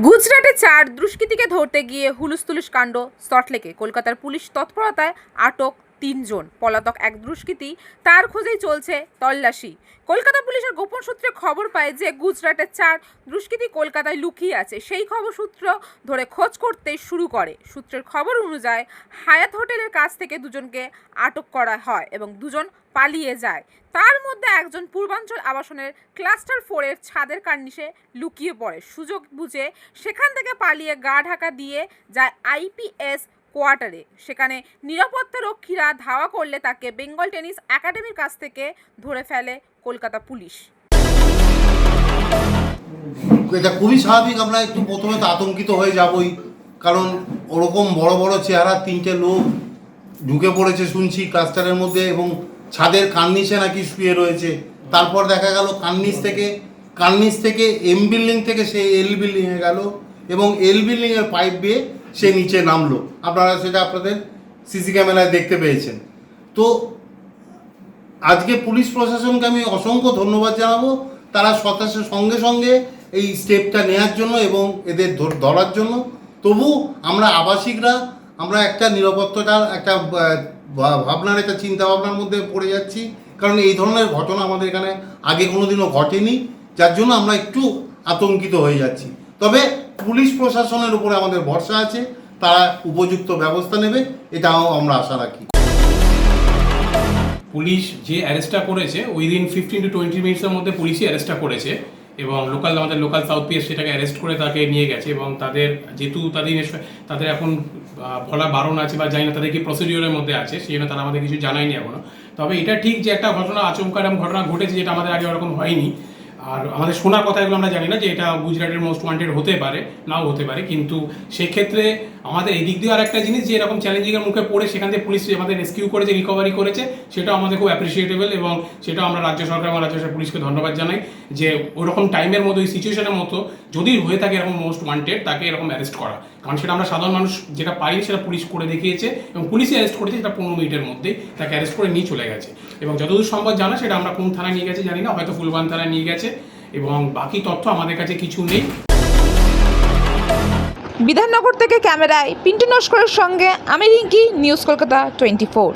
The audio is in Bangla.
গুজরাটে 4 দুষ্কৃতীকে ধরতে গিয়ে হুলুস্থুলুস কাণ্ড সল্টলেকে। কলকাতার পুলিশ তৎপরতায় আটক 3 জন। পলাতক এক দুষ্কৃতী, তার খোঁজেই চলছে তল্লাশি। কলকাতা পুলিশের গোপন সূত্রে খবর পায় যে গুজরাটের 4 দুষ্কৃতী কলকাতায় লুকিয়ে আছে। সেই খবর সূত্র ধরে খোঁজ করতে শুরু করে। সূত্রের খবর অনুযায়ী হায়াত হোটেলের কাছ থেকে দুজনকে আটক করা হয় এবং দুজন পালিয়ে যায়। তার মধ্যে একজন পূর্বাঞ্চল আবাসনের ক্লাস্টার 4-এর ছাদের কার্নিশে লুকিয়ে পড়ে। সুযোগ বুঝে সেখান থেকে পালিয়ে গা ঢাকা দিয়ে যায় আইপিএস কোয়ার্টারে। সেখানে নিরাপত্তা রক্ষীরা ধাওয়া করলে তাকে বেঙ্গল টেনিস একাডেমির কাছ থেকে ধরে ফেলে কলকাতা পুলিশ। এটা খুবই স্বাভাবিক, আমরা একটু প্রথমে তো আতঙ্কিত হয়ে যাবই, কারণ ওরকম বড় বড় চেহারা 3টে লোক ঢুকে পড়েছে শুনছি ক্লাস্টারের মধ্যে, এবং ছাদের কার্নিশে নাকি শুয়ে রয়েছে। তারপর দেখা গেল কার্নিশ থেকে এম বিল্ডিং থেকে সে এল বিল্ডিংয়ে গেল এবং এল বিল্ডিংয়ের পাইপ বেয়ে সে নিচে নামলো। আপনারা সেটা আপনাদের সিসি ক্যামেরায় দেখতে পেয়েছেন। তো আজকে পুলিশ প্রশাসনকে আমি অসংখ্য ধন্যবাদ জানাবো, তারা সঙ্গে সঙ্গে এই স্টেপটা নেওয়ার জন্য এবং এদের ধরার জন্য। তবু আমরা আবাসিকরা আমরা একটা নিরাপত্তাটার একটা ভাবনার একটা চিন্তা ভাবনার মধ্যে পড়ে যাচ্ছি, কারণ এই ধরনের ঘটনা আমাদের এখানে আগে কোনোদিনও ঘটেনি, যার জন্য আমরা একটু আতঙ্কিত হয়ে যাচ্ছি। তবে পুলিশ প্রশাসনের উপরে আমাদের ভরসা আছে, তারা উপযুক্ত ব্যবস্থা নেবে, এটাও আমরা আশা রাখি। পুলিশ যে অ্যারেস্টটা করেছে উইদিন 15 to 20 মিনিটসের মধ্যে পুলিশই অ্যারেস্টটা করেছে এবং আমাদের লোকাল সাউথ পিএস সেটাকে অ্যারেস্ট করে তাকে নিয়ে গেছে। এবং তাদের যেহেতু তাদের এখন বলা বারণ আছে বা জানি না তাদের কি প্রসিডিওরের মধ্যে আছে, সেই জন্য তারা আমাদের কিছু জানায়নি এখনো। তবে এটা ঠিক যে একটা ঘটনা আচমকা এরকম ঘটনা ঘটেছে, যেটা আমাদের আগে ওরকম হয়নি। আর আমাদের শোনার কথা এগুলো আমরা জানি না যে এটা গুজরাটের মোস্ট ওয়ান্টেড হতে পারে, নাও হতে পারে, কিন্তু সেক্ষেত্রে আমাদের এই দিক দিয়ে আর একটা জিনিস যে এরকম চ্যালেঞ্জিংয়ের মুখে পড়ে সেখান থেকে পুলিশ আমাদের রেস্কিউ করেছে, রিকভারি করেছে, সেটাও আমাদের খুব অ্যাপ্রিসিয়েটেবল এবং সেটাও আমরা রাজ্য সরকার এবং রাজ্য সরকার পুলিশকে ধন্যবাদ জানাই যে ওরকম টাইমের মতো ওই সিচুয়েশনের মতো যদি হয়ে থাকে এরকম মোস্ট ওয়ান্টেড তাকে এরকম অ্যারেস্ট করা, কারণ সেটা আমরা সাধারণ মানুষ যেটা পাইনি সেটা পুলিশ করে দেখিয়েছে এবং পুলিশই অ্যারেস্ট করেছে, সেটা 15 মিনিটের মধ্যে তাকে অ্যারেস্ট করে নিয়ে চলে গেছে। এবং যতদূর সম্ভব জানা সেটা আমরা কোন থানায় নিয়ে গেছে জানি না, হয়তো ফুলবান থানায় নিয়ে গেছে এবং বাকি তথ্য আমাদের কাছে কিছু নেই। বিধাননগর থেকে ক্যামেরায় পিন্টু নস্করের সঙ্গে আমি রিঙ্কি, নিউজ কলকাতা 24।